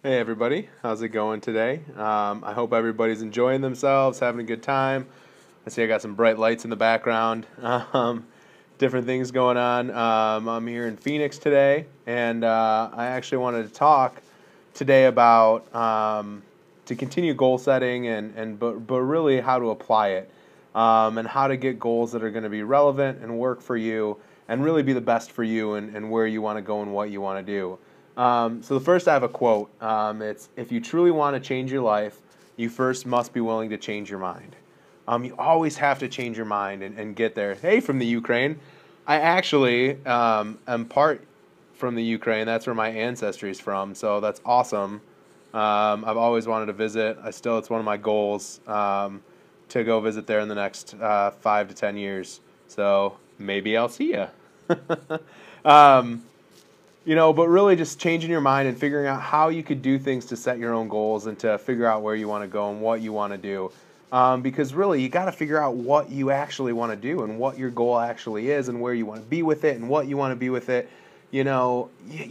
Hey everybody, how's it going today? I hope everybody's enjoying themselves, having a good time. I see I got some bright lights in the background, different things going on. I'm here in Phoenix today, and I actually wanted to talk today about to continue goal setting but really how to apply it, and how to get goals that are going to be relevant and work for you and really be the best for you and where you want to go and what you want to do. So the first I have a quote. It's, if you truly want to change your life, you first must be willing to change your mind. You always have to change your mind and get there. Hey, from the Ukraine. I actually am part from the Ukraine. That's where my ancestry is from, so that's awesome. I've always wanted to visit. It's one of my goals to go visit there in the next 5 to 10 years. So maybe I'll see you. But really just changing your mind and figuring out how you could do things to set your own goals and to figure out where you want to go and what you want to do. Because really, you got to figure out what you actually want to do and what your goal actually is and where you want to be with it and what you want to be with it. You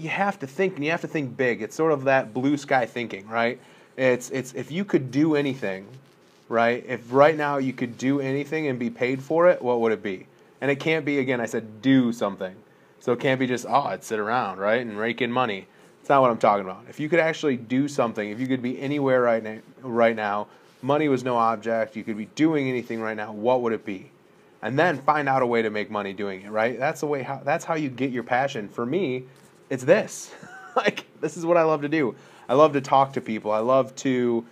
have to think, and you have to think big. It's sort of that blue sky thinking, right? It's if you could do anything, right? If right now you could do anything and be paid for it, what would it be? And it can't be, again, I said do something. So it can't be just, I'd sit around, right, and rake in money. It's not what I'm talking about. If you could actually do something, if you could be anywhere right now, money was no object, you could be doing anything right now, what would it be? And then find out a way to make money doing it, right? That's how you get your passion. For me, it's this. This is what I love to do. I love to talk to people. I love to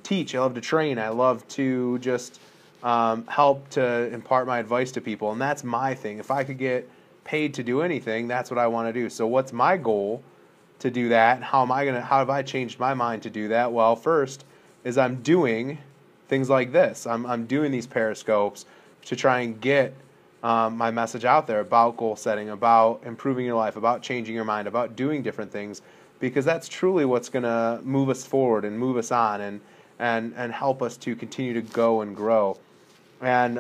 teach. I love to train. I love to just help to impart my advice to people. And that's my thing. If I could get paid to do anything, that's what I want to do. So what's my goal to do that? How have I changed my mind to do that? Well, first is I'm doing things like this. I'm doing these periscopes to try and get my message out there about goal setting, about improving your life, about changing your mind, about doing different things, because that's truly what's going to move us forward and move us on and help us to continue to go and grow. And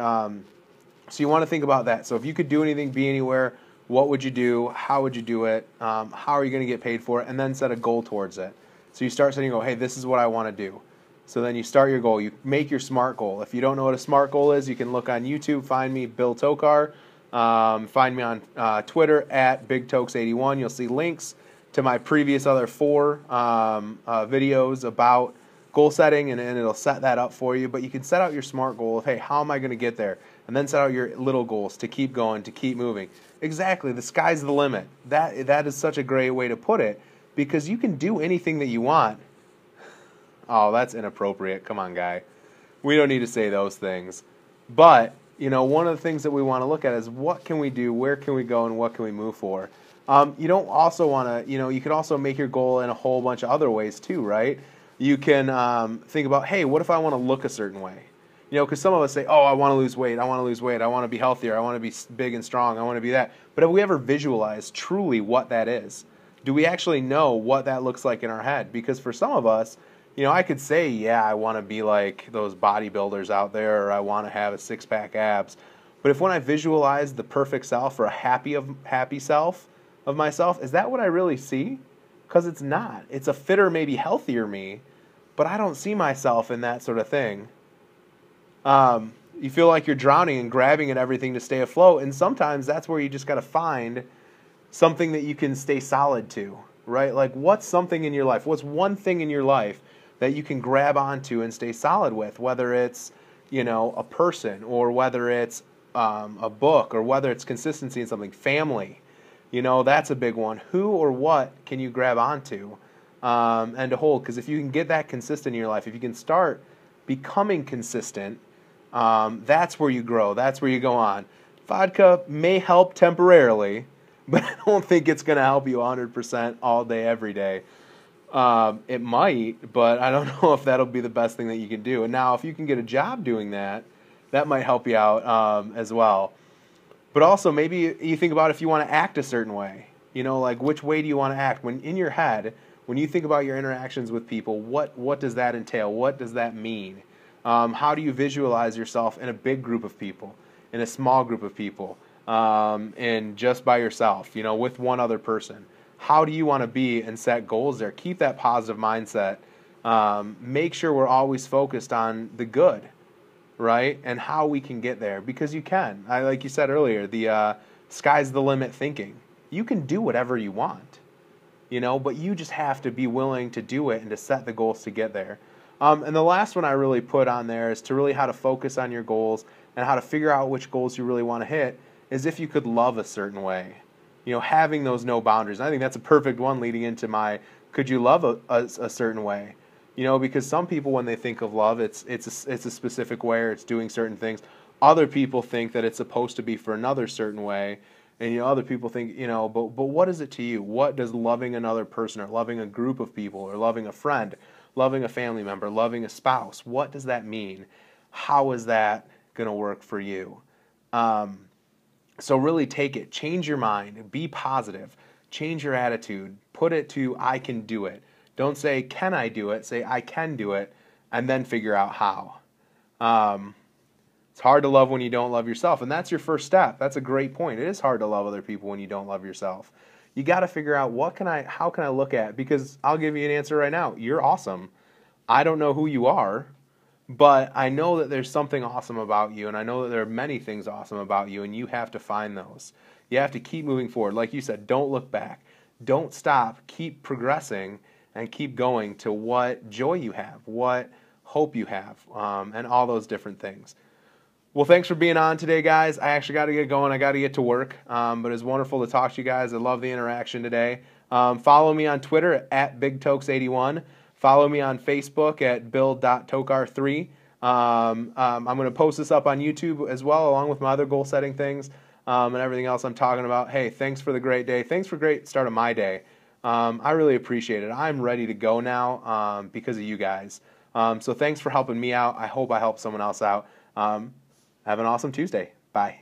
so you want to think about that. So if you could do anything, be anywhere, what would you do? How would you do it? How are you going to get paid for it? And then set a goal towards it. So you start setting a goal, hey, this is what I want to do. So then you start your goal. You make your SMART goal. If you don't know what a SMART goal is, you can look on YouTube, find me, Bill Tokar. Find me on Twitter at BigTokes81. You'll see links to my previous other 4 videos about goal setting, and it'll set that up for you. But you can set out your SMART goal of, hey, how am I going to get there? And then set out your little goals to keep going, to keep moving. Exactly, the sky's the limit. That is such a great way to put it, because you can do anything that you want. Oh, that's inappropriate. Come on, guy. We don't need to say those things. But, one of the things that we want to look at is what can we do, where can we go, and what can we move for? You don't also want to, you could also make your goal in a whole bunch of other ways too, right? You can think about, hey, what if I want to look a certain way? Because some of us say, oh, I want to lose weight, I want to lose weight, I want to be healthier, I want to be big and strong, I want to be that. But have we ever visualized truly what that is? Do we actually know what that looks like in our head? Because for some of us, I could say, yeah, I want to be like those bodybuilders out there, or I want to have a six-pack abs. But if when I visualize the perfect self or a happy self of myself, is that what I really see? Because it's not. It's a fitter, maybe healthier me, but I don't see myself in that sort of thing. You feel like you're drowning and grabbing at everything to stay afloat, and sometimes that's where you just got to find something that you can stay solid to, right? Like, what's something in your life? What's one thing in your life that you can grab onto and stay solid with, whether it's, a person, or whether it's a book, or whether it's consistency in something, family. That's a big one. Who or what can you grab onto and to hold? Because if you can get that consistent in your life, if you can start becoming consistent, that's where you grow. That's where you go on. Vodka may help temporarily, but I don't think it's going to help you 100% all day, every day. It might, but I don't know if that'll be the best thing that you can do. And now, if you can get a job doing that, that might help you out as well. But also, maybe you think about if you want to act a certain way. Like, which way do you want to act? When in your head, when you think about your interactions with people, what does that entail? What does that mean? How do you visualize yourself in a big group of people, in a small group of people, and just by yourself, with one other person? how do you want to be, and set goals there. Keep that positive mindset. Make sure we're always focused on the good, right? And how we can get there, because you can. Like you said earlier, the sky's the limit thinking. You can do whatever you want, but you just have to be willing to do it and to set the goals to get there. And the last one I really put on there is to really how to focus on your goals and how to figure out which goals you really want to hit is if you could love a certain way. Having those no boundaries. And I think that's a perfect one leading into my could you love a certain way? Because some people, when they think of love, it's a specific way, or it's doing certain things. Other people think that it's supposed to be for another certain way. And other people think, but what is it to you? What does loving another person, or loving a group of people, or loving a friend, loving a family member, loving a spouse, what does that mean? How is that going to work for you? So really take it, change your mind, be positive, change your attitude, put it to I can do it. Don't say can I do it, say I can do it, and then figure out how. It's hard to love when you don't love yourself, and that's your first step. That's a great point. It is hard to love other people when you don't love yourself. You got to figure out how can I look at, because I'll give you an answer right now. You're awesome. I don't know who you are, but I know that there's something awesome about you, and I know that there are many things awesome about you, and you have to find those. You have to keep moving forward. Like you said, don't look back. Don't stop. Keep progressing and keep going to what joy you have, what hope you have, and all those different things. Well, thanks for being on today, guys. I actually got to get going. I got to get to work, but it was wonderful to talk to you guys. I love the interaction today. Follow me on Twitter at BigTokes81. Follow me on Facebook at build.tokar3. I'm going to post this up on YouTube as well, along with my other goal-setting things and everything else I'm talking about. Hey, thanks for the great day. Thanks for a great start of my day. I really appreciate it. I'm ready to go now because of you guys. So thanks for helping me out. I hope I help someone else out. Have an awesome Tuesday. Bye.